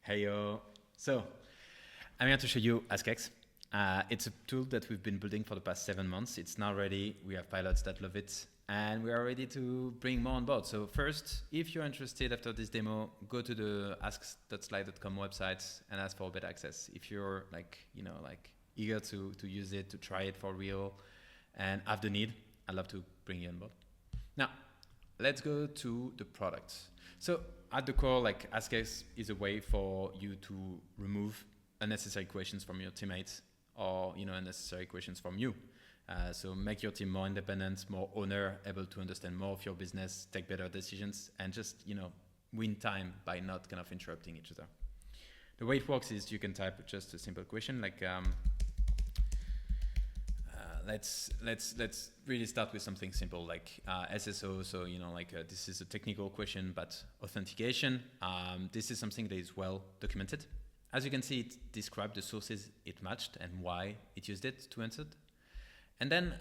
Hey yo. So I'm here to show you AskX. It's a tool that we've been building for the past 7 months. It's now ready. We have pilots that love it, and we are ready to bring more on board. So first, if you're interested after this demo, go to the ask.slide.com website and ask for beta access. If you're eager to use it, to try it for real, and have the need, I'd love to bring you on board. Now, let's go to the product. So at the core, AskX is a way for you to remove unnecessary questions from your teammates or unnecessary questions from you. So make your team more independent, more owner, able to understand more of your business, take better decisions, and just win time by not kind of interrupting each other. The way it works is you can type just a simple question like let's really start with something simple like SSO. So this is a technical question, but authentication. This is something that is well documented. As you can see, it described the sources it matched and why it used it to answer it. And then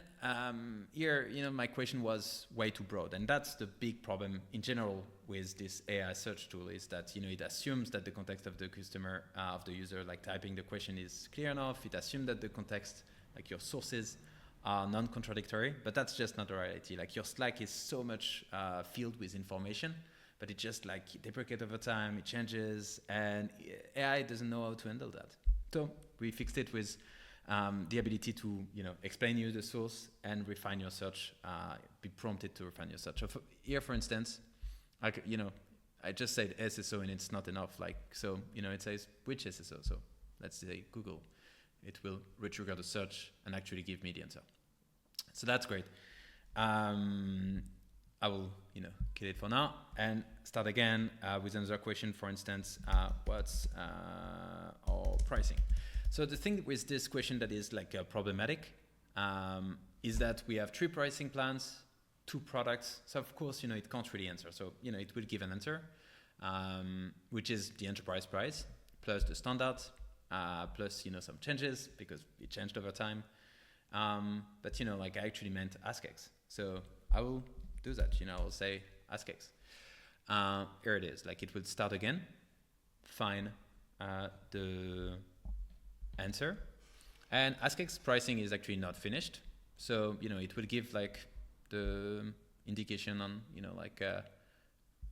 here, my question was way too broad, and that's the big problem in general with this AI search tool is that it assumes that the context of the customer, of the user, like typing the question is clear enough. It assumes that the context, like your sources, are non-contradictory, but that's just not the reality. Like your Slack is so much filled with information, but it just deprecates over time, it changes, and AI doesn't know how to handle that. So we fixed it with the ability to explain you the source and refine your search, be prompted to refine your search. So here, for instance, I just said SSO and it's not enough. So it says which SSO. So let's say Google. It will retrigger the search and actually give me the answer. So that's great. I will kill it for now and start again with another question. For instance, what's our pricing? So the thing with this question that is problematic is that we have 3 pricing plans, 2 products. So of course, it can't really answer. So, it will give an answer, which is the enterprise price plus the standard, plus, some changes because it changed over time. But, I actually meant AskX. So I will do that, I will say AskX. Here it is, it will start again, find the answer, and AskX pricing is actually not finished. So, it will give the indication on,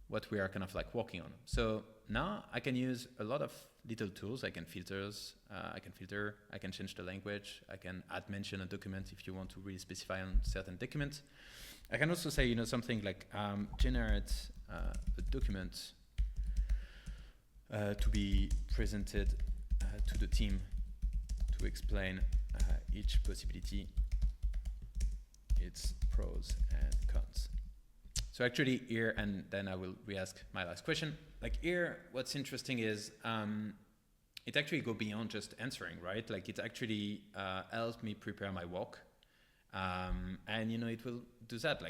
what we are kind of working on. So now I can use a lot of little tools. I can filter, I can change the language, I can add mention a document if you want to really specify on certain documents. I can also say, something like generate a document to be presented to the team to explain each possibility, its pros and cons. So actually here, and then I will re-ask my last question. Here, what's interesting is it actually go beyond just answering, right? It actually helps me prepare my work. And it will do that.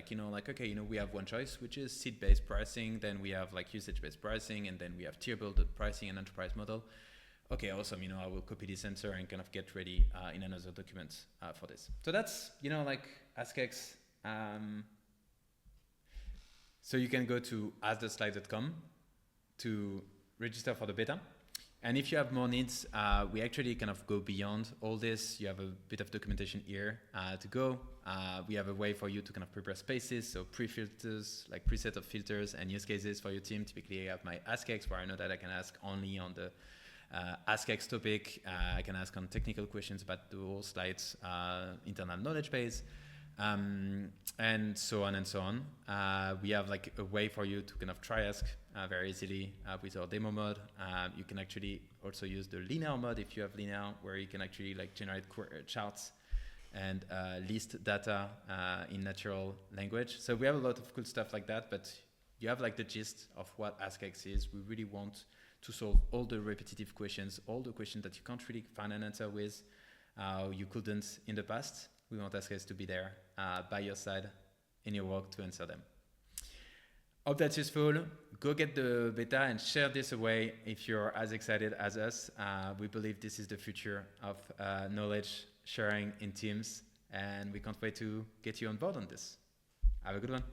Okay, we have one choice, which is seat-based pricing. Then we have usage-based pricing, and then we have tier-built pricing and enterprise model. Okay, awesome. I will copy this answer and kind of get ready in another document for this. So that's AskX. So you can go to ask.slide.com to register for the beta. And if you have more needs, we actually kind of go beyond all this. You have a bit of documentation here to go. We have a way for you to kind of prepare spaces, so pre-filters, preset of filters and use cases for your team. Typically, I have my AskX where I know that I can ask only on the AskX topic. I can ask on technical questions about the whole slides, internal knowledge base. And so on and so on. We have a way for you to kind of try Ask very easily with our demo mode. You can actually also use the linear mode if you have linear, where you can actually generate charts and list data in natural language. So we have a lot of cool stuff like that, but you have the gist of what AskX is. We really want to solve all the repetitive questions, all the questions that you can't really find an answer with, you couldn't in the past. We want AskX to be there by your side in your work to answer them. Hope that's useful. Go get the beta and share this away if you're as excited as us. We believe this is the future of knowledge sharing in teams, and we can't wait to get you on board on this. Have a good one.